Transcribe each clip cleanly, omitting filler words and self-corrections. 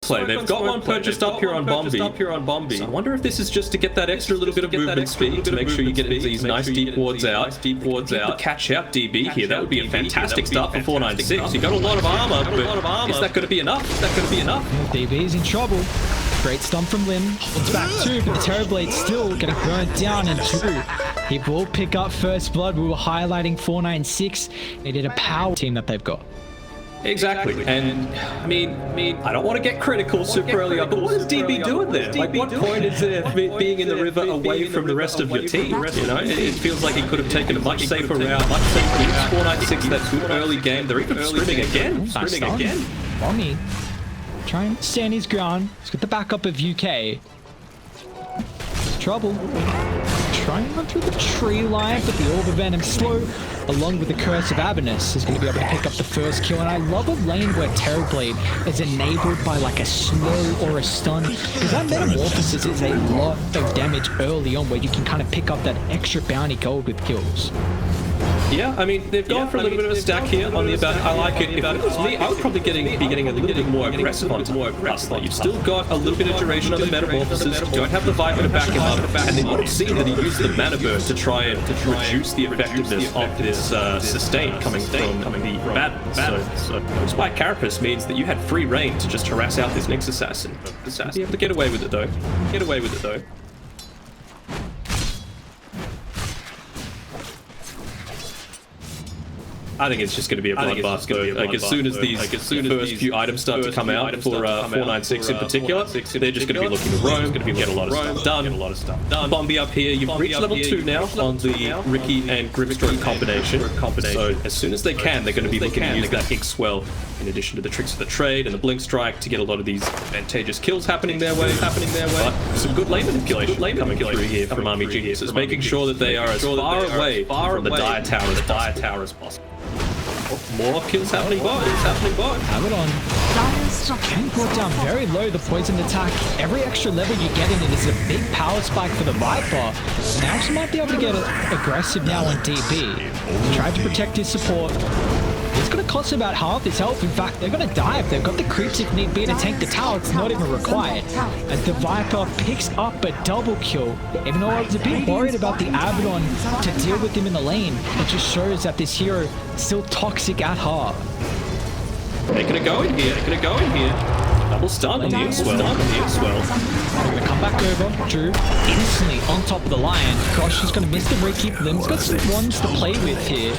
play. They've got one purchased up here on Bombi. So I wonder if this is just to get that extra little bit of movement speed to make sure you get these nice deep wards out. Catch out DB here. That would be a fantastic start for 496. You got a lot of armor, but is that going to be enough? DB's in trouble. Great stomp from Lim. It's back 2, but the Terrorblade's still getting burnt down in 2. He will pick up first blood. We were highlighting 496. They did a power team that they've got. Exactly, and I mean, I don't want to get critical super early on, but what is DB doing there? Like, what point is there being in the river away from the rest of your team? You know, it feels like he could have taken a much safer route, 496, that good early game. They're even scrimming again. Mommy, trying to stand his ground. He's got the backup of UK. Trouble. Trying to run through the tree line, but the Orb of Venom slow, along with the Curse of Abinus, is going to be able to pick up the first kill. And I love a lane where Terrorblade is enabled by like a slow or a stun, because that Metamorphosis is a lot of damage early on where you can kind of pick up that extra bounty gold with kills. Yeah, I mean, they've gone for a little bit of a stack here on the about. I like it. If it was me, I would probably be getting a little bit more aggressive on Hustler. You've still got a little bit of duration on the Metamorphosis. You don't have the Viper to back him up, and then you've seen that he used the Mana Burst to try and reduce the effectiveness of this sustain coming from the battle. So Spike Carapace means that you had free reign to just harass out this Nyx Assassin. Be able to get away with it though. I think it's just going to be a bloodbath though. Like as soon as these first few items start to come out for 496 in particular, they're just going to be looking to roam, get a lot of stuff done. Bombi up here, you've reached level 2 now on the Ricky and Grimstroke combination. So as soon as they can, they're going to be looking to use that Ink Swell in addition to the tricks of the trade and the Blink Strike to get a lot of these advantageous kills happening their way. But some good lane manipulation coming through here from Army Geniuses, making sure that they are as far away from the Dire Tower as possible. More kills happening bot. Have it on. Getting brought down very low, the poison attack. Every extra level you get in it is a big power spike for the Viper. Now he might be able to get aggressive now on DB. Tried to protect his support. It's going to cost about half his health. In fact, they're going to die if they've got the creeps if need be to tank the tower. It's not even required. As the Viper picks up a double kill. Even though I was a bit worried about the Abaddon to deal with him in the lane, it just shows that this hero is still toxic at heart. They're going to go in here. Double stun on the Ink Swell. They're going to come back over. Drew instantly on top of the lion. Gosh, he's going to miss the re-keep. Lim's got some ones to play with here.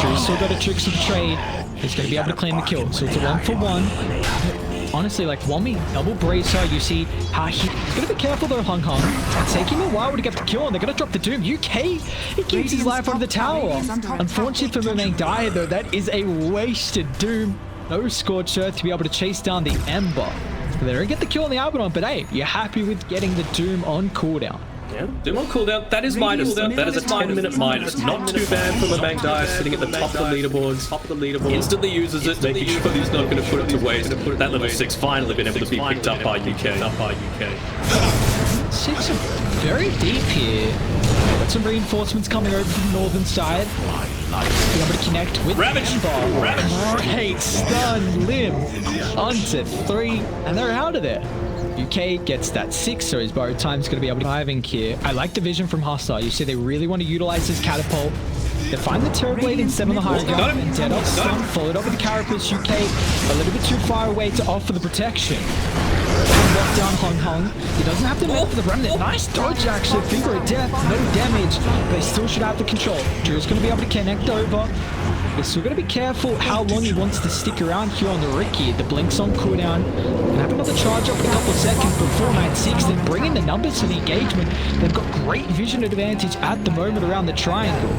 Drew's still got a tricks of the trade. He's going to be able to claim the kill. So it's a 1-for-1. Honestly, like Wommy, double bracer. You see how he's going to be careful though, Hung Hung. It's taking him a while to get the kill, and they're going to drop the Doom. UK, he keeps his life on the tower. Unfortunately for Mermaid Dire though, that is a wasted Doom. No Scorched Earth to be able to chase down the Ember. So they don't get the kill on the Abaddon, but hey, you're happy with getting the Doom on cooldown. Yeah, Doom on cooldown. That is Midas. That is a 10-minute Midas. Not too bad for Mermaid Dire, sitting at the top of the leaderboards. Instantly uses it, making sure he's not going to put it to waste. That level 6 finally been able to be picked up by UK. 6 are very deep here. Got some reinforcements coming over from the northern side. Be able to connect with Ravage. Great stun, Lim onto 3, and they're out of there. UK gets that 6, so his borrowed time's going to be able to dive in here. I like the vision from Hostile. You see they really want to utilize this catapult. They find the Terrorblade instead of the high ground, and dead off stun, followed up with the Carapace. UK a little bit too far away to offer the protection. Lock down Hung Hung. He doesn't have to melt for the remnant. Nice dodge actually. Finger of Death, no damage, but they still should have the control. Drew's going to be able to connect over. They're still going to be careful how long he wants to stick around here on the Ricky. The Blink's on cooldown. And have another charge up in a couple of seconds before 496. Then bring in the numbers to the engagement. They've got great vision advantage at the moment around the triangle.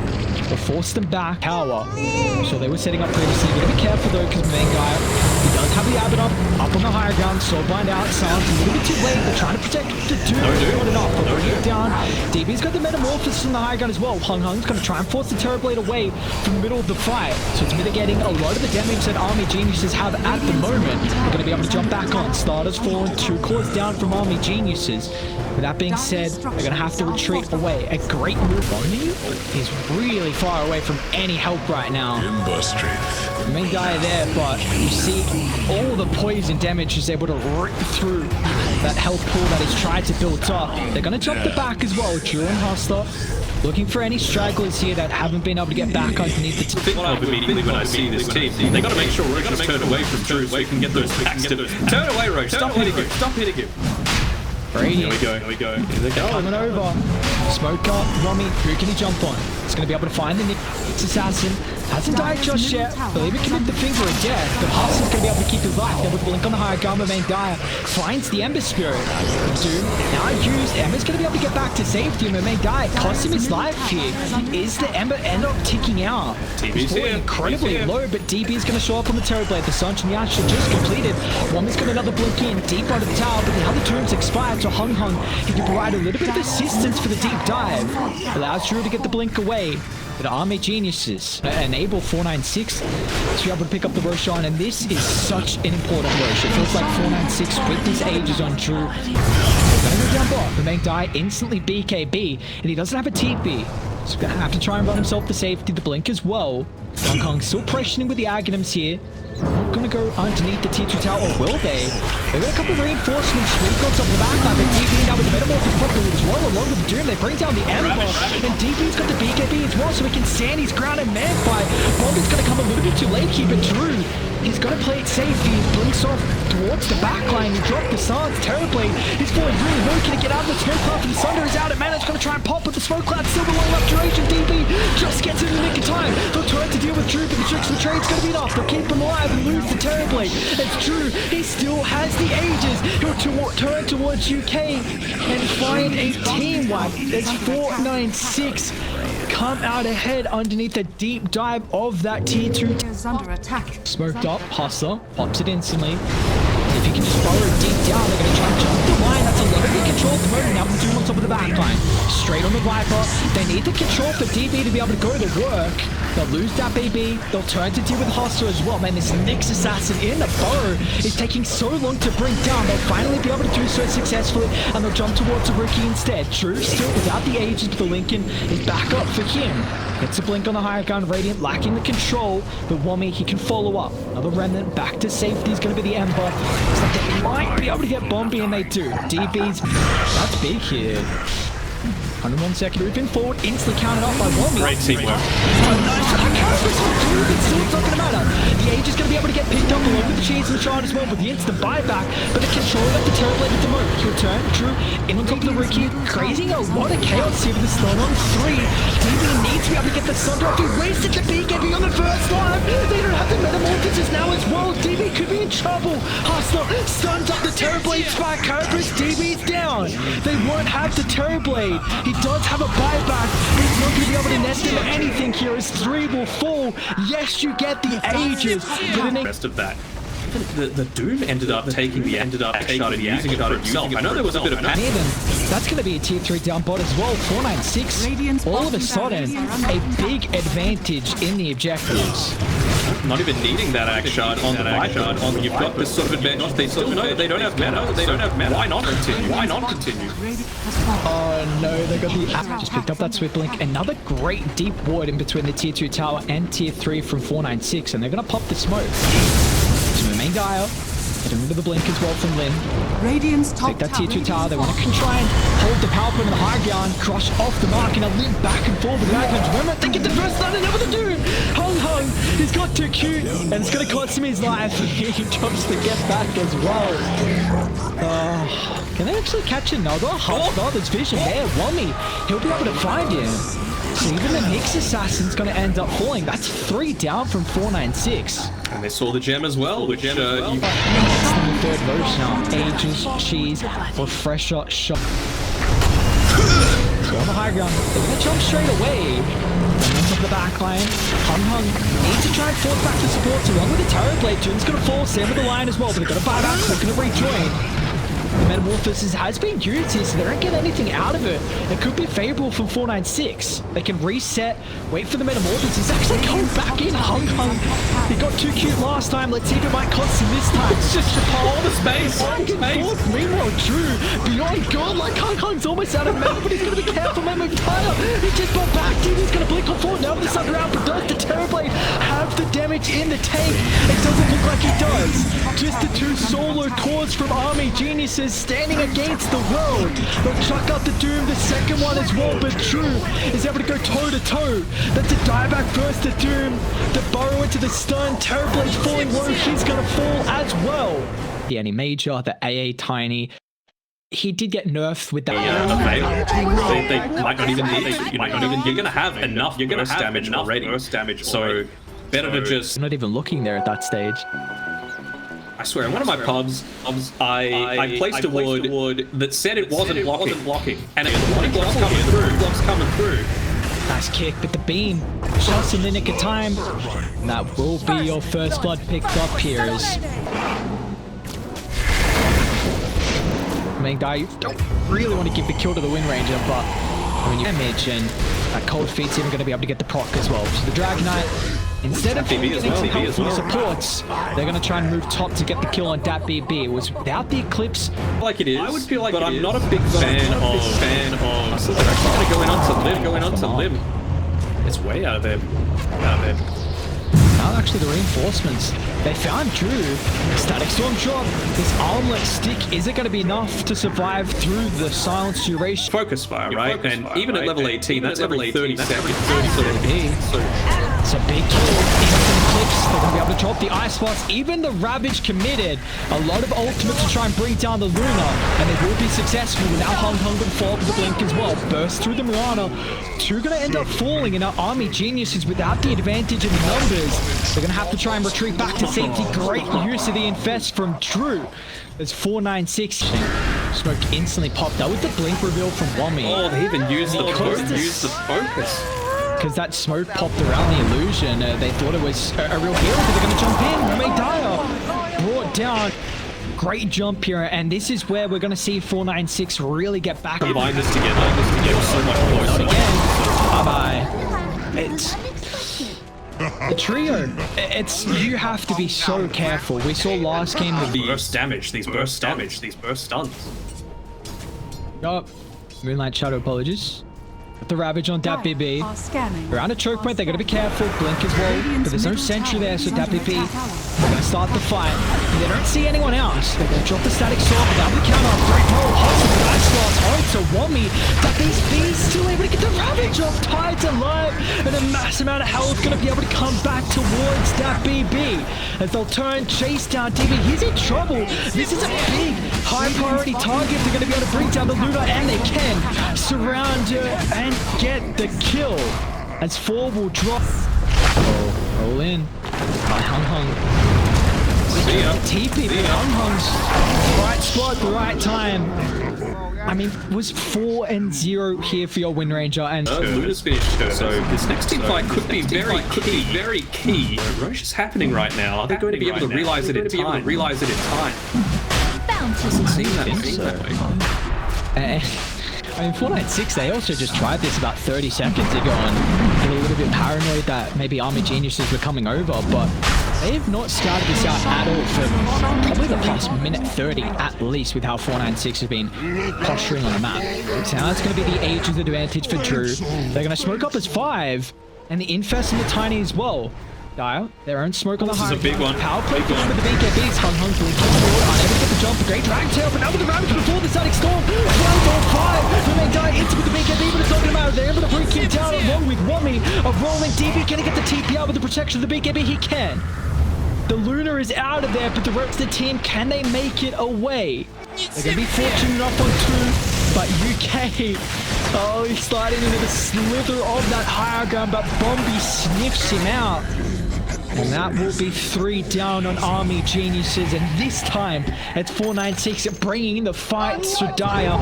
They'll force them back. Power. So they were setting up previously. You've got to be careful though, because main guy, he does have the Abaddon up on the higher ground. Soulbind out. Sounds a little bit too late. They're trying to protect the Doom. Not enough. They'll bring it down. DB's got the Metamorphosis on the higher ground as well. Hung Hung's going to try and force the Terrorblade away from the middle of the fight. So it's mitigating a lot of the damage that Army Geniuses have at the moment. They're going to be able to jump back on. Starters fallen, 2 cores down from Army Geniuses. With that being said, they're going to have to retreat away. A great move on me is really far away from any help right now. Main guy there, but you see all the poison damage is able to rip through that health pool that he's tried to build up. They're going to jump the back as well. Drew and Hustler looking for any stragglers here that haven't been able to get back underneath the think of immediately when I see this team. They got to make sure Roach is turned away from Drew so we can get those backs to turn away, Roach. Stop hitting him. Stop hitting him. Here we go. Here we go. Here they go. Coming over. Smoker, Romy, who can he jump on? He's going to be able to find the Nyx assassin. Hasn't died just yet. Believe it can hit the finger of death, but Hustler's going to be able to keep his life. Then with Blink on the higher ground, Main Dire finds the Ember Spirit. Doom now used. Ember's going to be able to get back to safety. Main Dire cost him his life here. Is the Ember end up ticking out? TV's here. Incredibly low, but DB is going to show up on the Terrorblade. The Sunch and Yash are just completed. Woman's got another Blink in deep under the tower, but the other Doom's expired. So Hung he can provide a little bit of assistance for the deep dive. Allows Drew to get the Blink away. But Army Geniuses enable 496 to be able to pick up the Roshan, and this is such an important Roshan. It feels like 496 with his ages on Drew. Going to go down bot. The Main Die instantly BKB, and he doesn't have a TP. So he's going to have to try and run himself for safety. The Blink as well. Hong still pressuring with the Aghanims here. Not going to go underneath the T2 tower, or will they? They've got a couple of reinforcements. Recons off the back line, but DB now with the Metamorphosis popular as well, along with the Doom. They bring down the Ember, and DB's got the BKB as well, so he can stand his ground and man fight. Bombard's going to come a little bit too late here, but Drew, he's got to play it safe. He blinks off towards the back line. He dropped the Sans. Terrorblade is falling really low. Can he get out of the smoke cloud? The Sunder is out, and Manage going to try and pop with the smoke cloud. Still the long left duration. DB just gets in the nick of time. They'll try to deal with Drew, but the tricks and trade's going to be enough. They'll keep him alive and lose the Terrorblade. It's Drew. He still has the ages. He'll turn towards UK and find a team wipe. It's 496. Come out ahead underneath the deep dive of that tier 2. Is under attack. Smoked up, Hustler, pops it instantly. If he can just borrow it deep down, they're going to try and jump the line. That's a little bit controlled at the moment. Now Doom on top of the back line. Straight on the Viper. They need the control for DB to be able to go to work. They'll lose that BB. They'll turn to deal with Hustler as well. Man, this Nyx assassin in the burrow is taking so long to bring down. They'll finally be able to do so successfully, and they'll jump towards a rookie instead. Drew still without the ages, but the Lincoln is back up for him. Gets a Blink on the higher ground. Radiant lacking the control, but Wommy, he can follow up. Another Remnant back to safety is going to be the Ember. Looks like they might be able to get Bombi, and they do. DB's, that's big here. 101 second, moving forward, instantly counted off by Wommy. Great teamwork. It's still not going to matter. The Age is going to be able to get picked up along with the Cheese and the Shard as well with the instant buyback, but the control of the Terrorblade at the moment. He'll turn Drew in on top of the Rookie, creating a lot of chaos here with the stun on 3. DB needs to be able to get the Sunder off. He wasted the BKB on the first time. They don't have the Metamorphosis now as well. DB could be in trouble. Hustler stuns up the Terrorblade spike. Cobras, DB's down. They won't have the Terrorblade. He does have a buyback, but he's not going to be able to nest into anything here as 3 will fall. Yes, you get the ages. But The rest of that. The Doom ended up taking the shot and using it for himself. I know there was a bit of panic. That's going to be a tier 3 down bot as well. 496. All of a sudden, a big advantage in the objectives. Not even needing that axe shard on the Viper. You've got this sort of advantage. They still they don't have mana. They don't have mana. Why not continue? Why not continue? Oh no, they got the app. Just picked up that Swift Blink. Another great deep ward in between the tier 2 tower and tier 3 from 496, and they're going to pop the smoke. So the Main Dire, getting rid of the Blink as well from Lin. Radiant's top Take that tier 2 tower. They want to try and hold the power point on the high ground, crush off the mark, and a Lin back and forth with the Aghanims. Remember, they get the first stun and over the Doom. Hung, he's got too cute, and it's going to cost him his life. He drops the get back as well. Can they actually catch another? Oh, there's vision there. Wommy, he'll be able to find him. So even the Nyx assassin's going to end up falling. That's 3 down from 496. And they saw the gem as well, which It's the third version now. Ages, Cheese, Refresher, Shot. So on the high ground, they're going to jump straight away. And on top of the back line, Hung needs to try and force back the supports along with the Terrorblade. Jun's going to fall, same with the line as well, but they're going to buy back, so they're going to rejoin. The Metamorphosis has been used here, so they don't get anything out of it. It could be favorable from 496. They can reset, wait for the Metamorphosis. He's actually going back in. Hung. He got too cute last time. Let's see if it might cost him this time. It's just all the space. Meanwhile, Drew, beyond God, like Hung's almost out of mana, but he's going to be careful. Remember, Tyler, he just got back. DB's going to blink on 4. Now this underground, but does the Terrorblade have the damage in the tank? It doesn't look like he does. solo cause from Army Geniuses standing against the world. They'll chuck out the Doom, the second one as well, but True is able to go toe to toe. That's a die back first to Doom. The burrow into the stun, Terrorblade falling low, he's gonna fall as well. The Any Major, the AA Tiny. He did get nerfed with that. Yeah, they might not even need. You're gonna have enough. You're gonna have damage already. So better to just. I'm not even looking there at that stage. I swear, in one of my pubs, I placed a ward that said it wasn't blocking, and it was blocks coming through. Nice kick, but the beam just in the nick of time. And that will be your first blood picked up here. I mean, guy, you don't really want to give the kill to the Wind Ranger, but when you damage and that cold feet's even going to be able to get the proc as well. So the Dragon Knight, instead of getting some helpful supports, they're going to try and move top to get the kill on that BB. It was without the Eclipse. Like it is, I would feel like, but I'm not a big fan of. So they're actually going on to limb. It's way out of there. Now actually the reinforcements. They found Drew. Static Storm drop. This armlet stick, is it going to be enough to survive through the silence duration? Focus fire, right? And even at level 18, that's every 30 seconds. It's a big kill. Instant clips. They're going to be able to drop the Ice Blast. Even the Ravage committed a lot of ultimates to try and bring down the Luna. And they will be successful. Now Hung will fall up with the Blink as well. Burst through the Mirana. Two going to end up falling. And our Army Geniuses, without the advantage in numbers, they're going to have to try and retreat back to safety. Great use of the Infest from Drew. There's 496. Smoke instantly popped out with the Blink reveal from Wami. Oh, they even used the focus. Because that smoke popped around the illusion. They thought it was a real hero, but they're going to jump in. Medaya brought down. Great jump here, and this is where we're going to see 496 really get back. Combine this together. So much closer. Not again. Bye-bye. It's the trio. You have to be so careful. We saw last game the burst damage. These burst stuns. Oh, Moonlight Shadow, apologies. The Ravage on Dat BB. Around a choke point, they're going to be careful. Blink as well, but there's no sentry there, so Dat BB, they're going to start the fight. They don't see anyone else. They're going to drop the Static Sword without the counter. Great roll, hustle, nice loss. Oh, to Wami. Dat BB still able to get the Ravage off, tied to life, and a mass amount of health going to be able to come back towards Dat BB. As they'll turn, chase down DB. He's in trouble. This is a big, high priority target. They're going to be able to bring down the Luna, and they can surround her and get the kill as 4 will drop. Roll in by Hung. TP, Hung's right spot, the right time. I mean, was 4-0 here for your Wind Ranger, and Luna's finished. So this next team fight could be very key. Roche is happening right now. Are they going to be able to realize it in time? Doesn't seem that way. I mean, 496, they also just tried this about 30 seconds ago and got a little bit paranoid that maybe Army Geniuses were coming over, but they have not scouted this out at all for probably the past minute 30 at least with how 496 has been posturing on the map. So now it's going to be the age's advantage for Drew. They're going to smoke up as 5, and the Infest and the Tiny as well. Dial, their own smoke on the high. This is a big one. Power play with the BKBs. Hung blinking forward, unable to get the jump. Great drag tail, but now with the Ravage before the Static Storm. 12 on 5. When they die into with the BKB, but it's not going to matter. They're able to bring him down along with Wami. A rolling DB. Can he get the TP out with the protection of the BKB? He can. The Luna is out of there, but the rest of the team, can they make it away? They're going to be fortunate enough on 2, but UK, oh, he's sliding into the slither of that higher ground, but Bombi sniffs him out. And that will be 3 down on Army Geniuses, and this time it's 496 bringing the fight to Dire.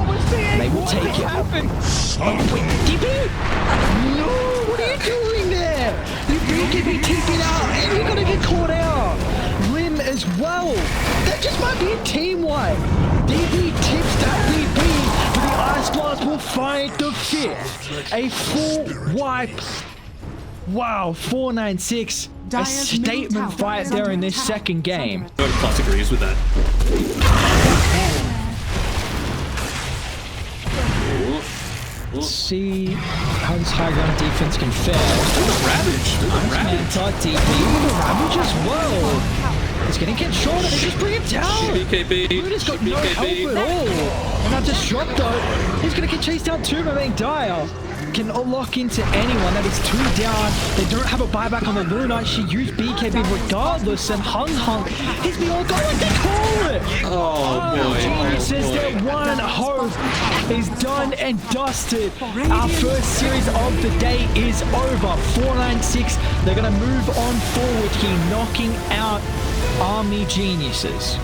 They will take it. Oh, wait, DB? No, what are you doing there? You BKB TP'd out, and you're gonna get caught out. Lim as well. That just might be a team wipe. DB tips that BB, but the Ice Blast will find the 5th. A full wipe. Wow, 496. A statement fight there in this second game. Plus agrees with that. Let's see how this high ground defense can fare. Ravage. DP with the Ravage as well. It's getting kept short. They just bring it down. BKB. Luna's got no help at all. And that just dropped though. He's going to get chased down too by being Dire. Can lock into anyone. That is 2 down. They don't have a buyback on the Luna. She used BKB regardless. And Hung, he's the all going to call it. Oh boy. Geniuses, their one hope is done and dusted. Our first series of the day is over. 496. They're going to move on forward here, knocking out Army Geniuses.